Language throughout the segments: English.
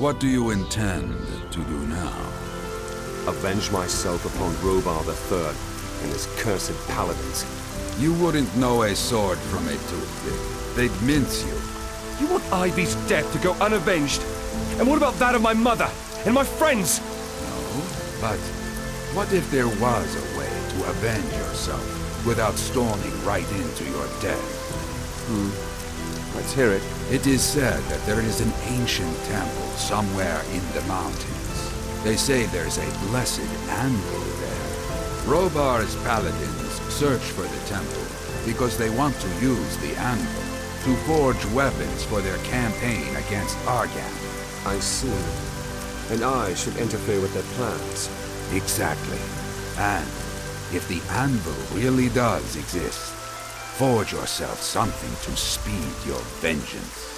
What do you intend to do now? Avenge myself upon Robar III and his cursed paladins. You wouldn't know a sword from a toothpick. They'd mince you. You want Ivy's death to go unavenged? And what about that of my mother and my friends? No, but what if there was a way to avenge yourself without storming right into your death? Let's hear it. It is said that there is an ancient temple somewhere in the mountains. They say there's a blessed anvil there. Robar's paladins search for the temple because they want to use the anvil to forge weapons for their campaign against Argan. I see. And I should interfere with their plans. Exactly. And if the anvil really does exist, forge yourself something to speed your vengeance.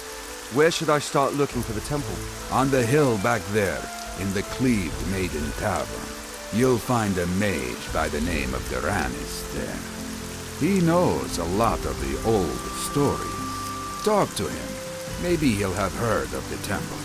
Where should I start looking for the temple? On the hill back there, in the Cleaved Maiden Tavern, you'll find a mage by the name of Duranis there. He knows a lot of the old stories. Talk to him. Maybe he'll have heard of the temple.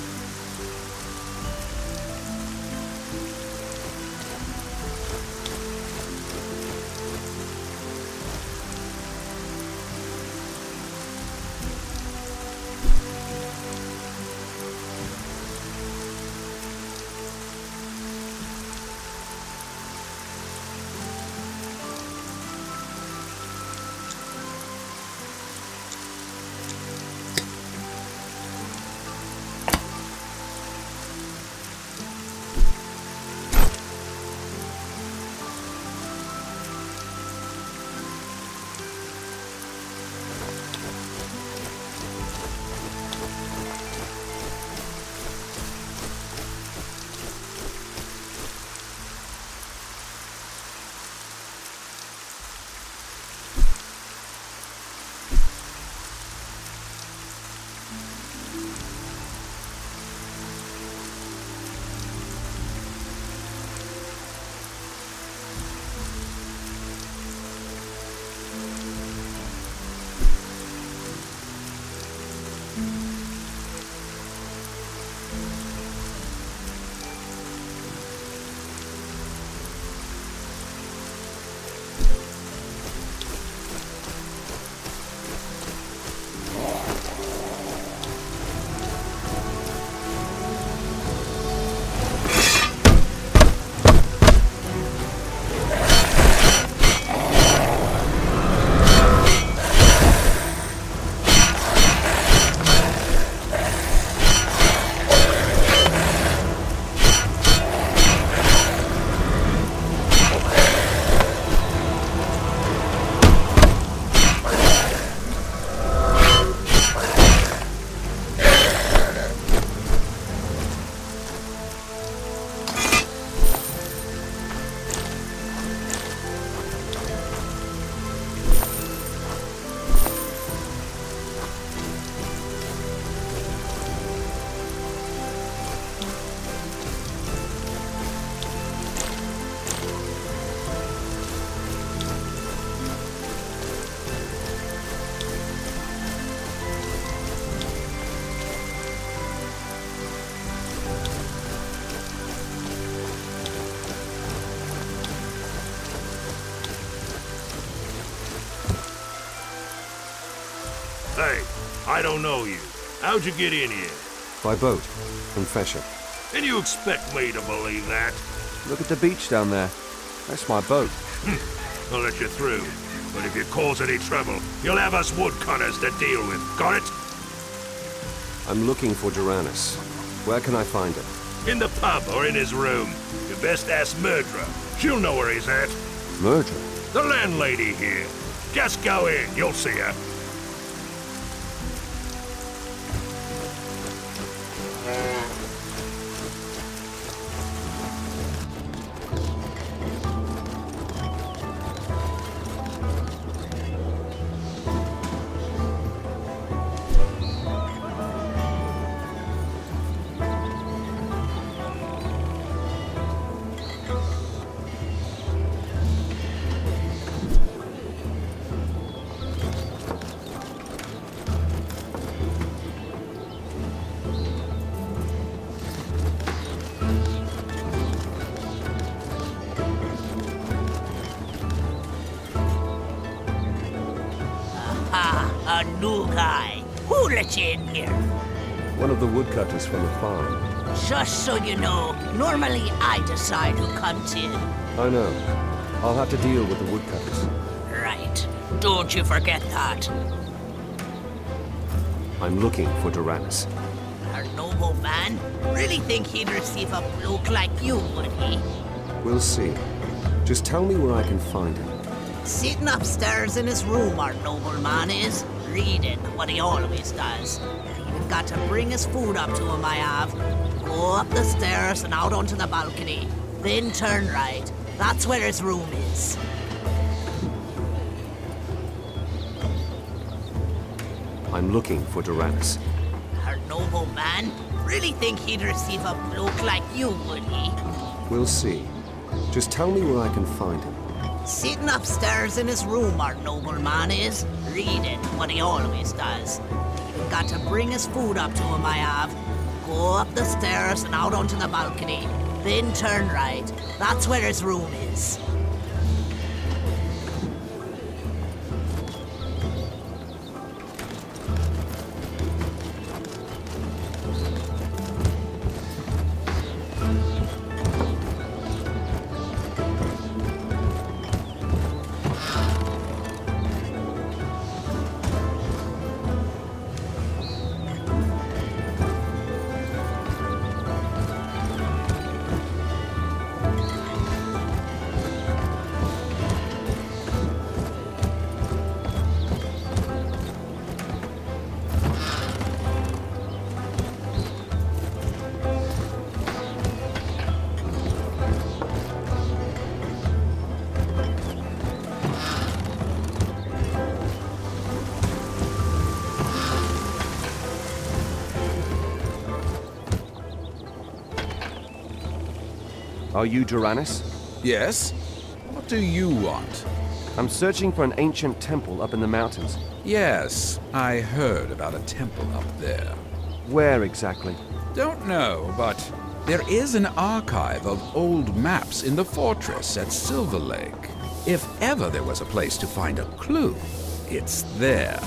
Hey, I don't know you. How'd you get in here? By boat, from Fesher. And you expect me to believe that? Look at the beach down there. That's my boat. I'll let you through. But if you cause any trouble, you'll have us woodcutters to deal with. Got it? I'm looking for Duranis. Where can I find him? In the pub or in his room. You best ask Murdra. She'll know where he's at. Murdra? The landlady here. Just go in, you'll see her. A new guy. Who let you in here? One of the woodcutters from the farm. Just so you know, normally I decide who comes in. I know. I'll have to deal with the woodcutters. Right. Don't you forget that. I'm looking for Tyrannus. Our noble man? Really think he'd receive a bloke like you, would he? We'll see. Just tell me where I can find him. Sitting upstairs in his room, our noble man is, reading what he always does. Even got to bring his food up to him, I have. Go up the stairs and out onto the balcony. Then turn right. That's where his room is. I'm looking for Tyrannus. Our noble man? Really think he'd receive a bloke like you, would he? We'll see. Just tell me where I can find him. Sitting upstairs in his room, our noble man is, reading what he always does. Even got to bring his food up to him, I have. Go up the stairs and out onto the balcony. Then turn right. That's where his room is. Are you Tyrannus? Yes? What do you want? I'm searching for an ancient temple up in the mountains. Yes, I heard about a temple up there. Where exactly? Don't know, but there is an archive of old maps in the fortress at Silver Lake. If ever there was a place to find a clue, it's there.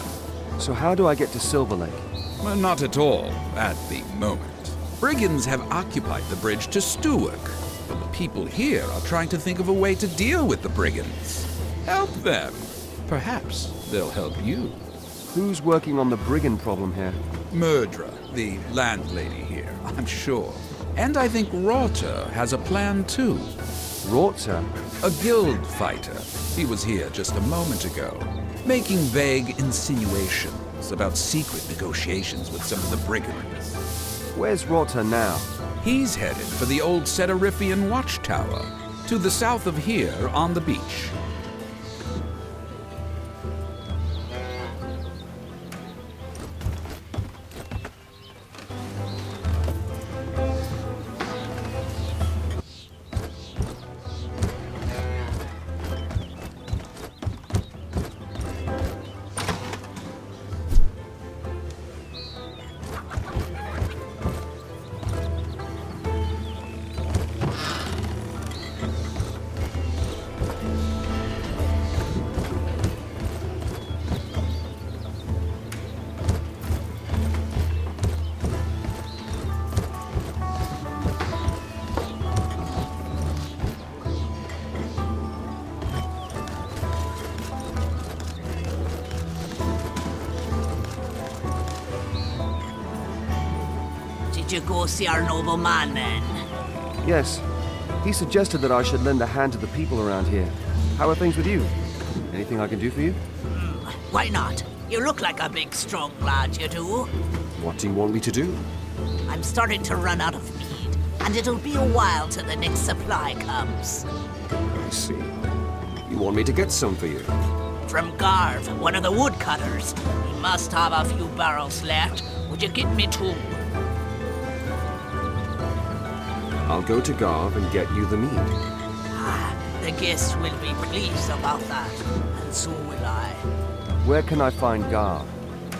So how do I get to Silver Lake? Well, not at all, at the moment. Brigands have occupied the bridge to Stewart, but the people here are trying to think of a way to deal with the brigands. Help them. Perhaps they'll help you. Who's working on the brigand problem here? Murdra, the landlady here, I'm sure. And I think Rorter has a plan too. Rorter? A guild fighter. He was here just a moment ago, making vague insinuations about secret negotiations with some of the brigands. Where's Rorter now? He's headed for the old Setarifian watchtower, to the south of here on the beach. Did you go see our noble man then? Yes. He suggested that I should lend a hand to the people around here. How are things with you? Anything I can do for you? Why not? You look like a big, strong lad, you do. What do you want me to do? I'm starting to run out of mead, and it'll be a while till the next supply comes. I see. You want me to get some for you? From Garv, one of the woodcutters. He must have a few barrels left. Would you get me two? I'll go to Garv and get you the mead. Ah, the guests will be pleased about that, and so will I. Where can I find Garv?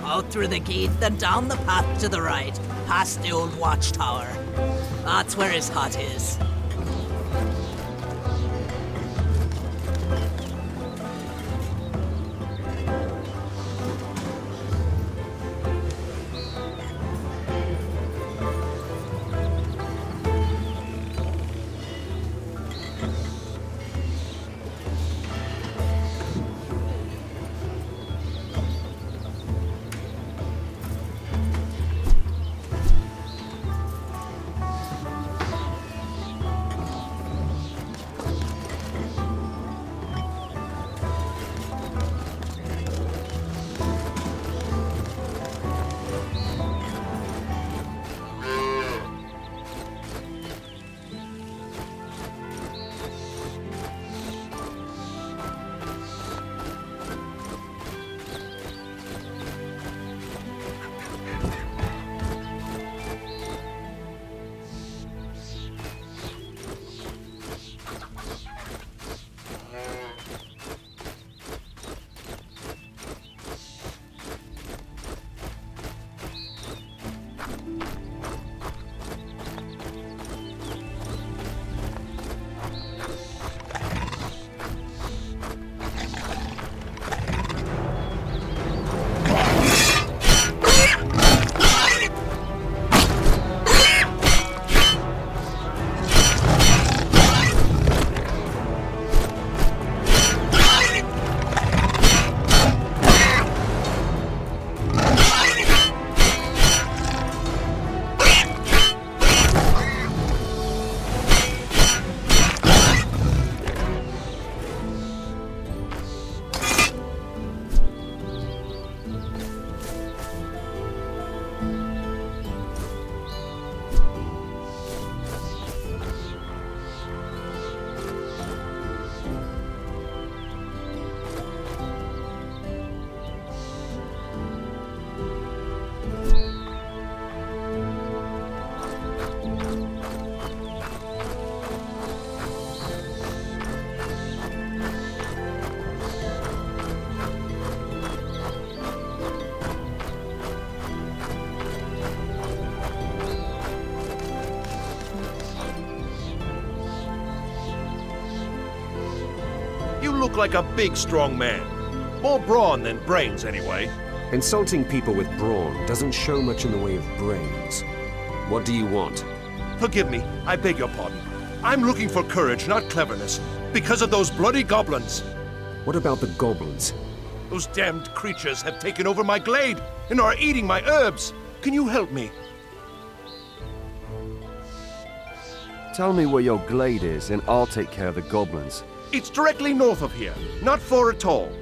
Out through the gate, then down the path to the right, past the old watchtower. That's where his hut is. look like a big, strong man. More brawn than brains, anyway. Insulting people with brawn doesn't show much in the way of brains. What do you want? Forgive me, I beg your pardon. I'm looking for courage, not cleverness, because of those bloody goblins. What about the goblins? Those damned creatures have taken over my glade and are eating my herbs. Can you help me? Tell me where your glade is, and I'll take care of the goblins. It's directly north of here, not far at all.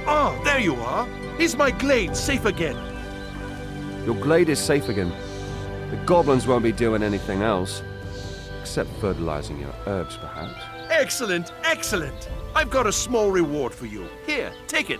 Ah, there you are. Is my glade safe again? Your glade is safe again. The goblins won't be doing anything else. Except fertilizing your herbs, perhaps. Excellent, excellent. I've got a small reward for you. Here, take it.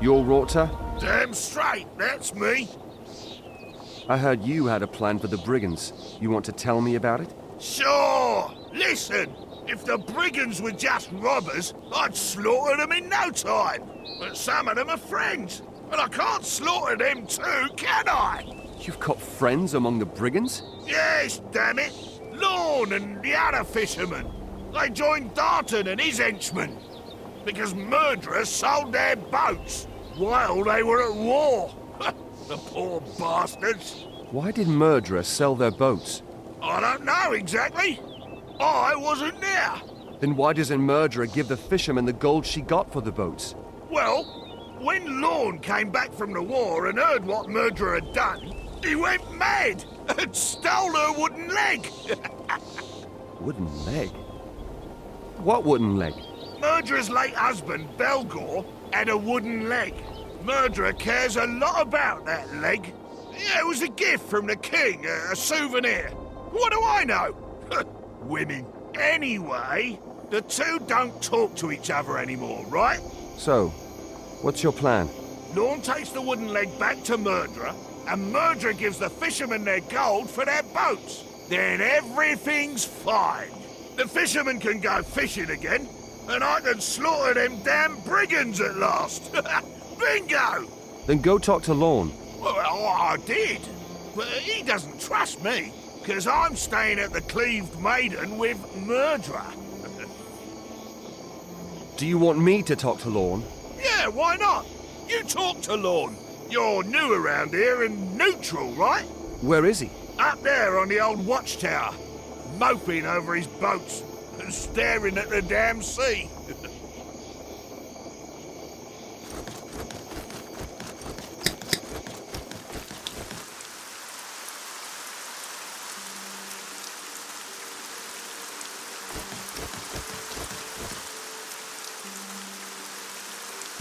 You're Rorta? Damn straight, that's me. I heard you had a plan for the brigands. You want to tell me about it? Sure. Listen, if the brigands were just robbers, I'd slaughter them in no time. But some of them are friends, and I can't slaughter them too, can I? You've got friends among the brigands? Yes, damn it. Lorne and the other fishermen. They joined Darton and his henchmen. Because murderers sold their boats while they were at war. The poor bastards. Why did murderers sell their boats? I don't know exactly. I wasn't there. Then why doesn't Murderer give the fishermen the gold she got for the boats? Well, when Lorne came back from the war and heard what Murderer had done, he went mad and stole her wooden leg. Wooden leg? What wooden leg? Murderer's late husband, Belgor, had a wooden leg. Murderer cares a lot about that leg. Yeah, it was a gift from the king, a souvenir. What do I know? Women. Anyway, the two don't talk to each other anymore, right? So, what's your plan? Lorne takes the wooden leg back to Murderer, and Murderer gives the fishermen their gold for their boats. Then everything's fine. The fishermen can go fishing again, and I can slaughter them damn brigands at last. Bingo! Then go talk to Lorne. Well, I did. But he doesn't trust me, because I'm staying at the Cleaved Maiden with Murderer. Do you want me to talk to Lorne? Yeah, why not? You talk to Lorne. You're new around here and neutral, right? Where is he? Up there on the old watchtower, moping over his boats and staring at the damn sea.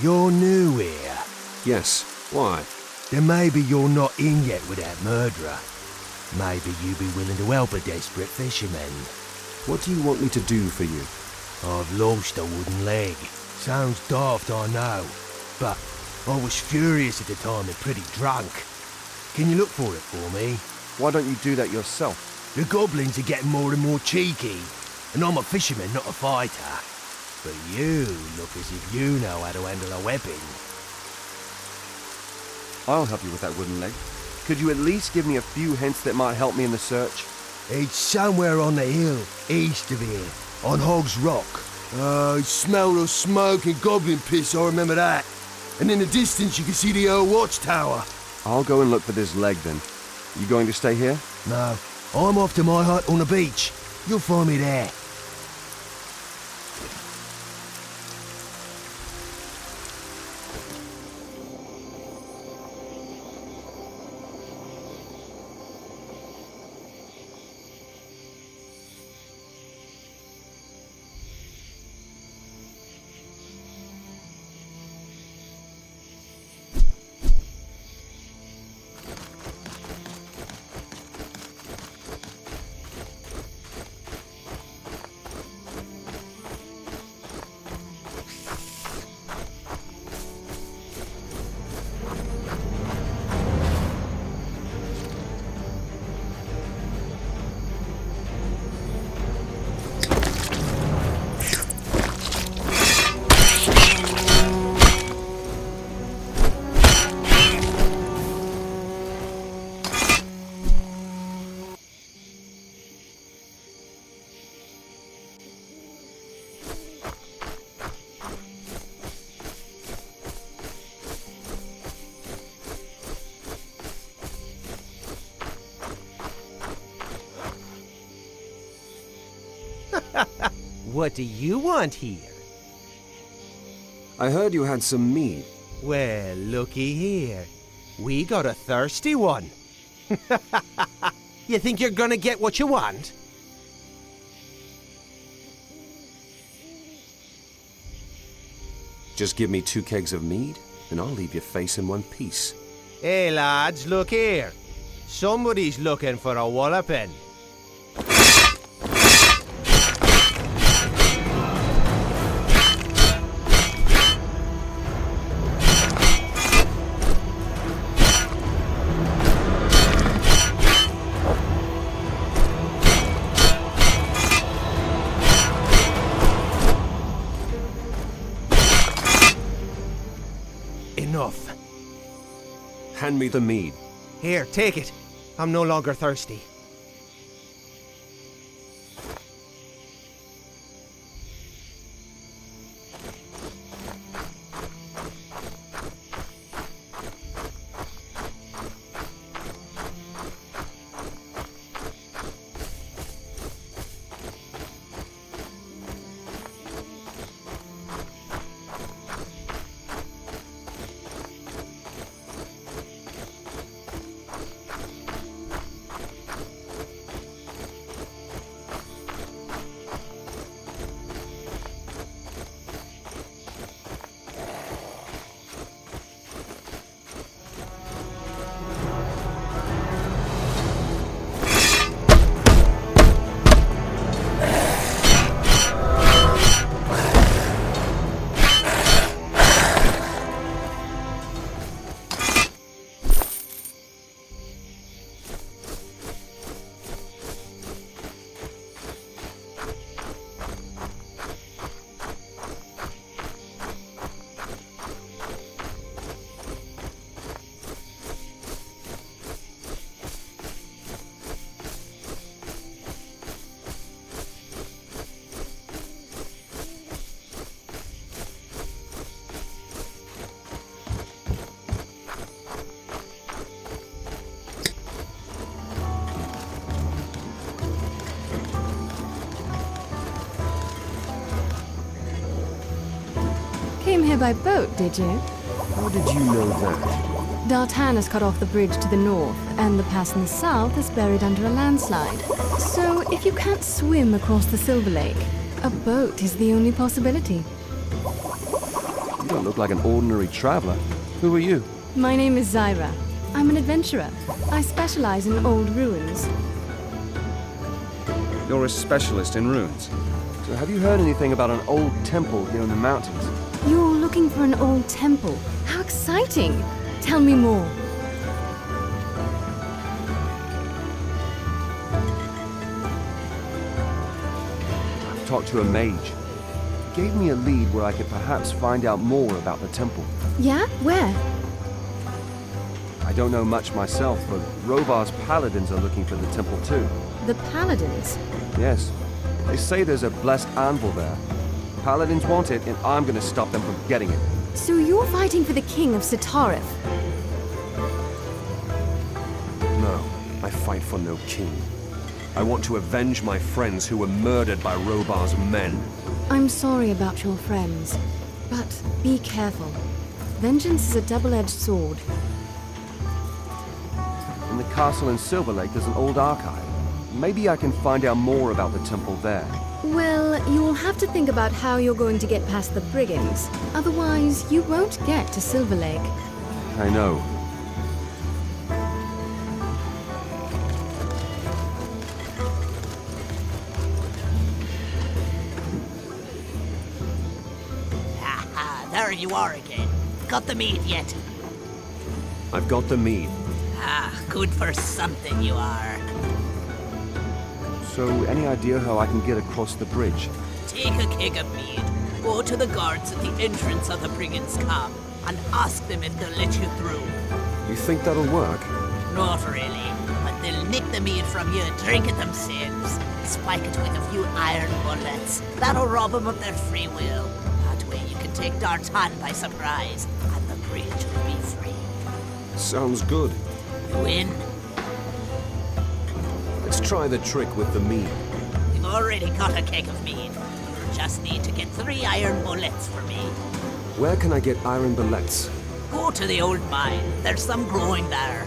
You're new here. Yes. Why? Then maybe you're not in yet with that Murderer. Maybe you'd be willing to help a desperate fisherman. What do you want me to do for you? I've lost a wooden leg. Sounds daft, I know. But I was furious at the time and pretty drunk. Can you look for it for me? Why don't you do that yourself? The goblins are getting more and more cheeky. And I'm a fisherman, not a fighter. But you look as if you know how to handle a weapon. I'll help you with that wooden leg. Could you at least give me a few hints that might help me in the search? It's somewhere on the hill, east of here, on Hog's Rock. I smell the smoke and goblin piss, I remember that. And in the distance you can see the old watchtower. I'll go and look for this leg then. You going to stay here? No, I'm off to my hut on the beach. You'll find me there. What do you want here? I heard you had some mead. Well, looky here. We got a thirsty one. You think you're gonna get what you want? Just give me 2 kegs of mead, and I'll leave your face in one piece. Hey lads, look here. Somebody's looking for a walloping. enough. Hand me the mead. Here, take it. I'm no longer thirsty. Came here by boat, did you? How did you know that? D'Artan has cut off the bridge to the north, and the pass in the south is buried under a landslide. So, if you can't swim across the Silver Lake, a boat is the only possibility. You don't look like an ordinary traveler. Who are you? My name is Zyra. I'm an adventurer. I specialize in old ruins. You're a specialist in ruins. So have you heard anything about an old temple here in the mountains? You're looking for an old temple. How exciting! Tell me more. I've talked to a mage. He gave me a lead where I could perhaps find out more about the temple. Yeah? Where? I don't know much myself, but Rovar's paladins are looking for the temple too. The paladins? Yes. They say there's a blessed anvil there. Paladins want it, and I'm gonna stop them from getting it. So you're fighting for the king of Sitarith? No, I fight for no king. I want to avenge my friends who were murdered by Robar's men. I'm sorry about your friends, but be careful. Vengeance is a double-edged sword. In the castle in Silver Lake, there's an old archive. Maybe I can find out more about the temple there. Well, you'll have to think about how you're going to get past the brigands. Otherwise, you won't get to Silver Lake. I know. Aha, there you are again. Got the meat yet? I've got the mead. Ah, good for something you are. So, any idea how I can get across the bridge? Take a keg of mead, go to the guards at the entrance of the Brigands' Camp, and ask them if they'll let you through. You think that'll work? Not really, but they'll nick the mead from you and drink it themselves. Spike it with a few iron bullets. That'll rob them of their free will. That way you can take D'Artan by surprise, and the bridge will be free. Sounds good. You in? Let's try the trick with the mead. You've already got a keg of mead. You just need to get 3 iron bullets for me. Where can I get iron bullets? Go to the old mine. There's some growing there.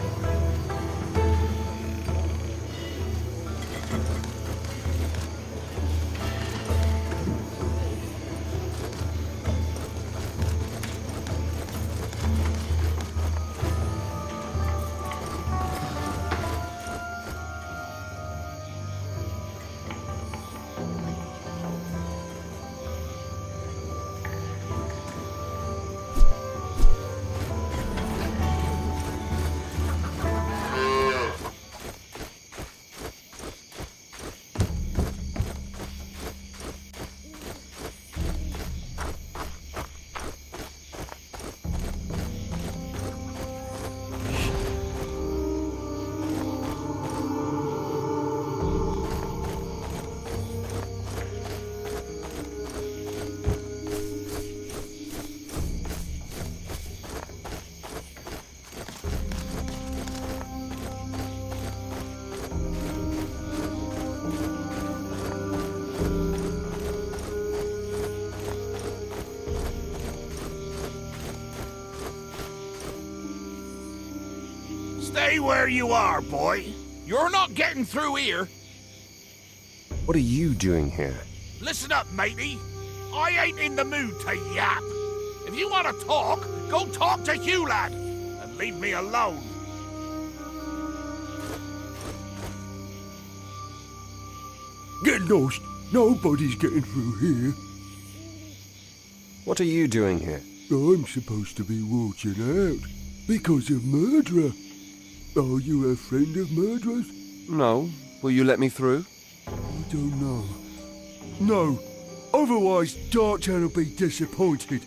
Stay where you are, boy. You're not getting through here. What are you doing here? Listen up, matey. I ain't in the mood to yap. If you want to talk, go talk to Hugh, lad. And leave me alone. Get lost. Nobody's getting through here. What are you doing here? I'm supposed to be watching out. Because of murderer. Are you a friend of murderers? No. Will you let me through? I don't know. No. Otherwise, Darktown will be disappointed.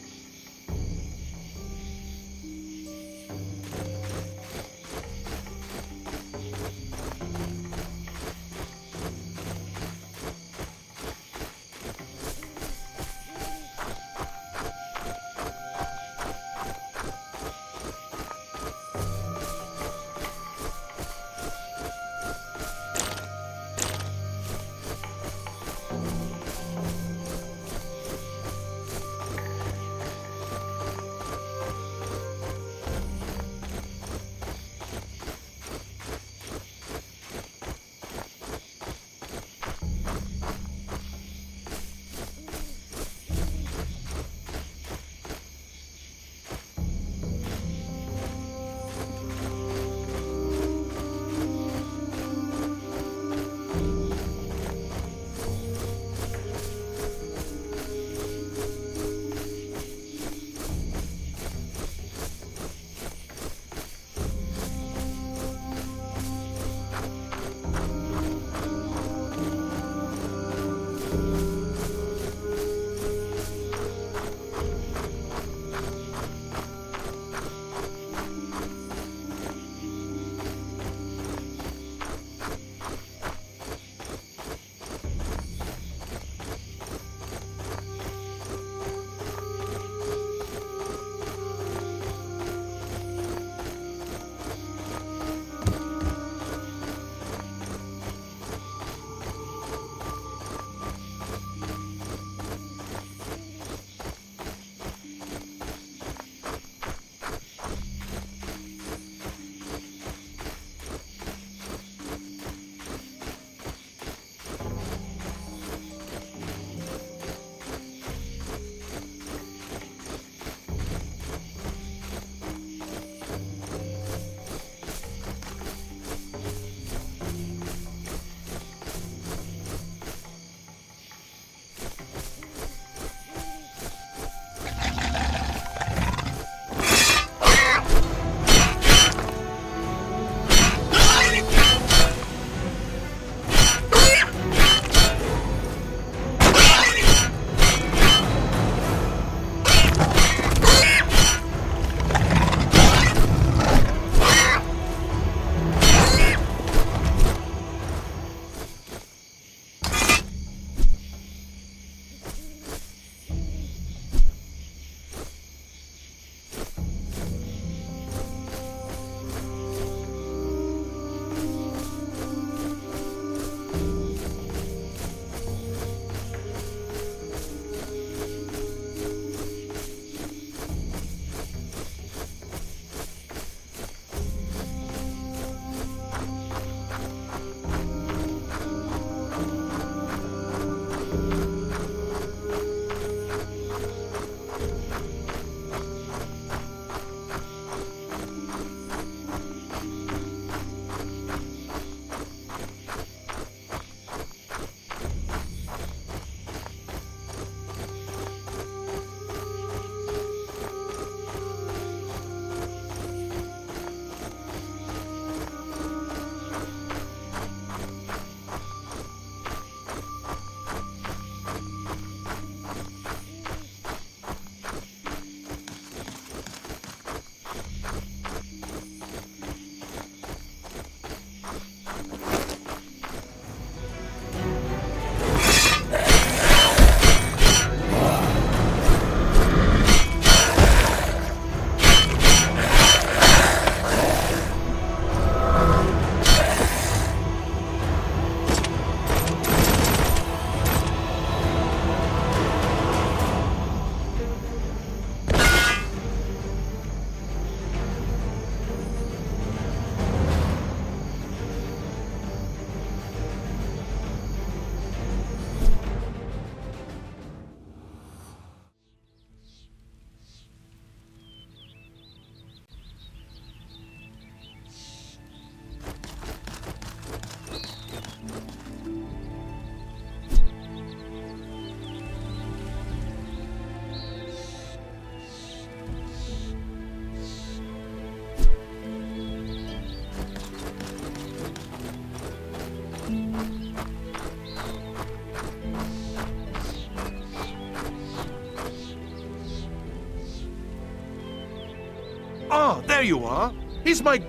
Ah, there you are. He's my...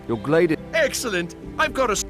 Your glade is... Excellent. I've got a...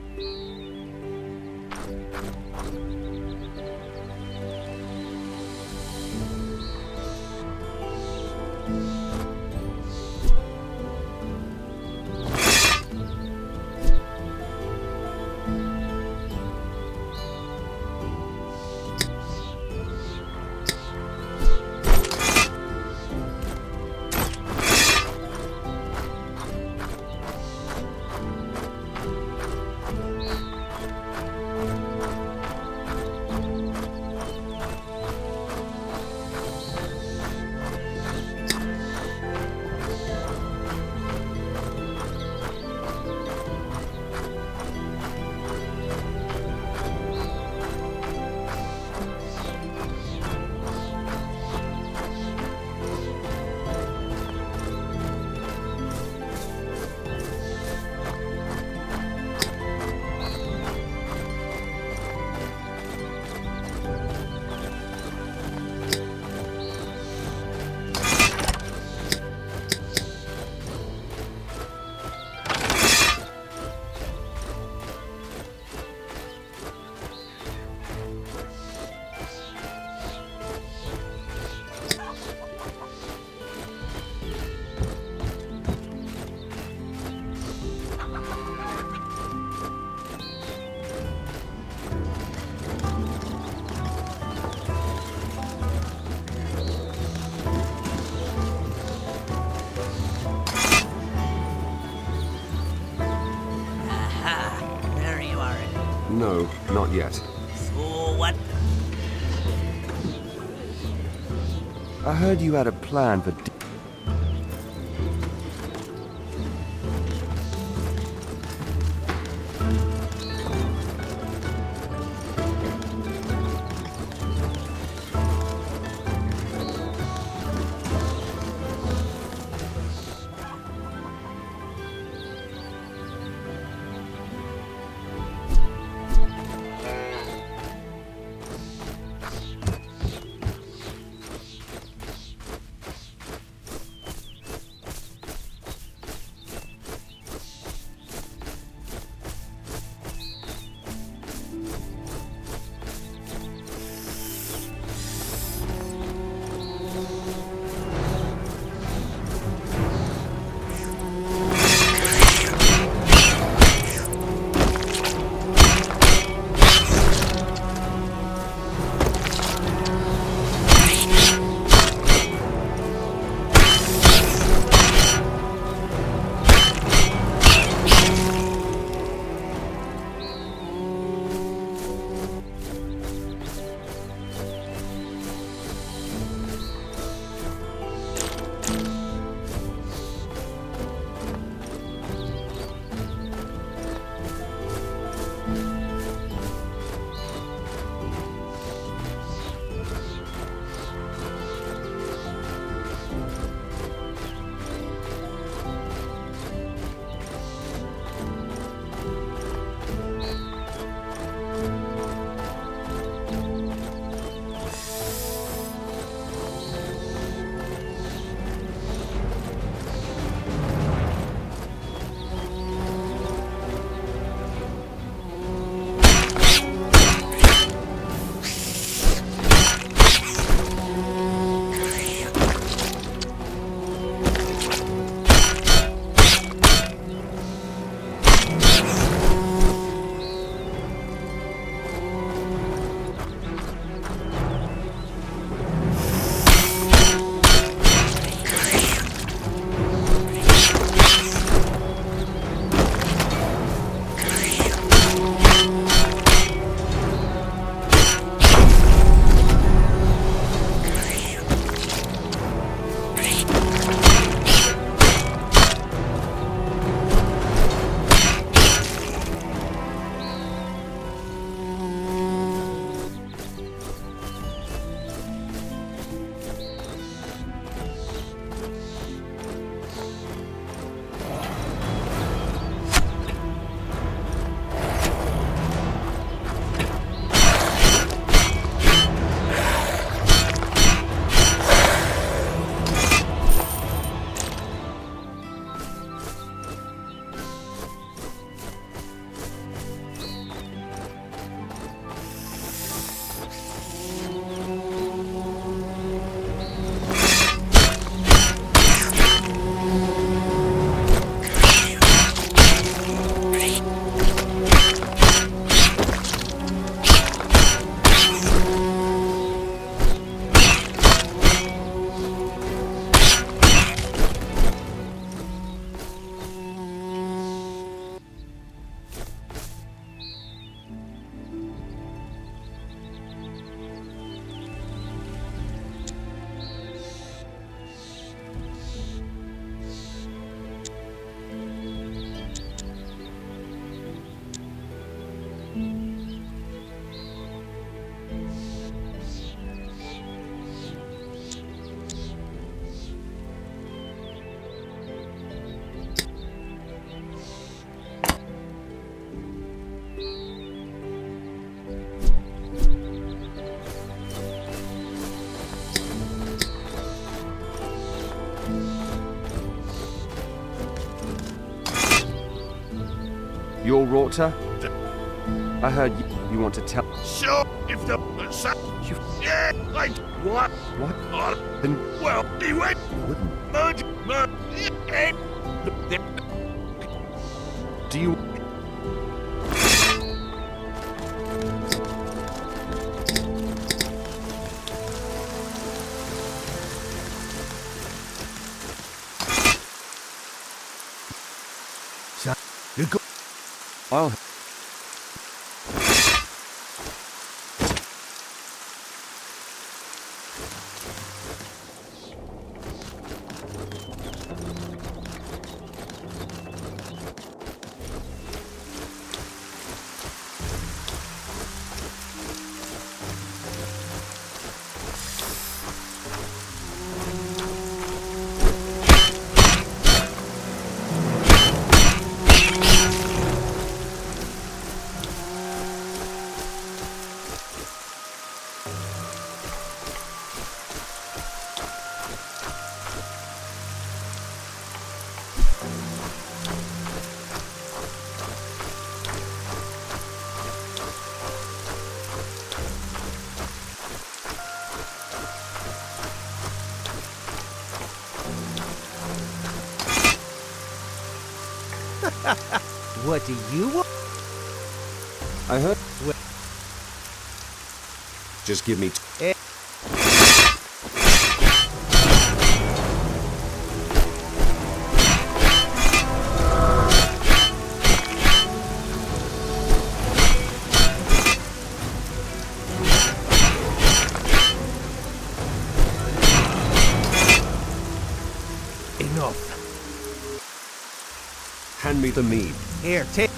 No, not yet. So what? I heard you had a plan for... your Rorta? I heard you want to tell... Sure, if the... Yeah, like... What? What? Then... Well, he went... Wouldn't. Do you... You go. I'll... What do you want? I heard... Just give me... Enough. Hand me the mead. Here, take...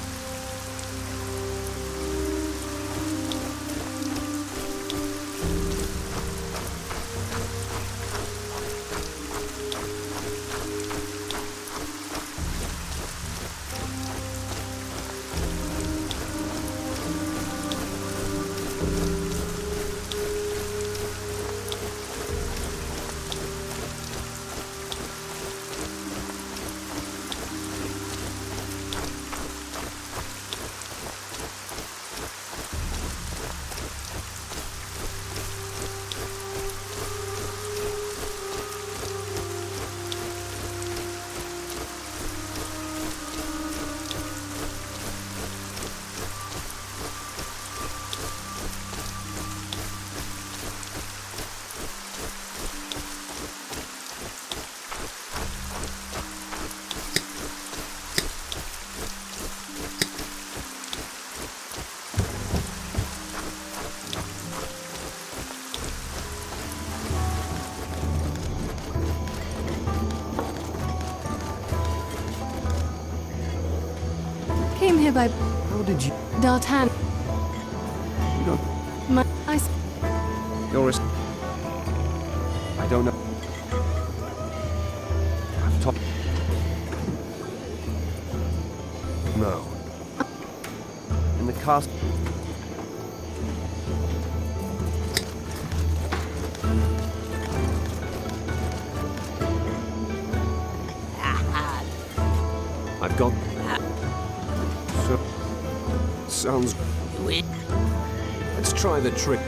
Came here by How did you... D'Artagnan. You don't... My... I... You're a... I don't know. I've talked... No. In the castle... I've got... So... Sounds... Wait. Let's try the trick.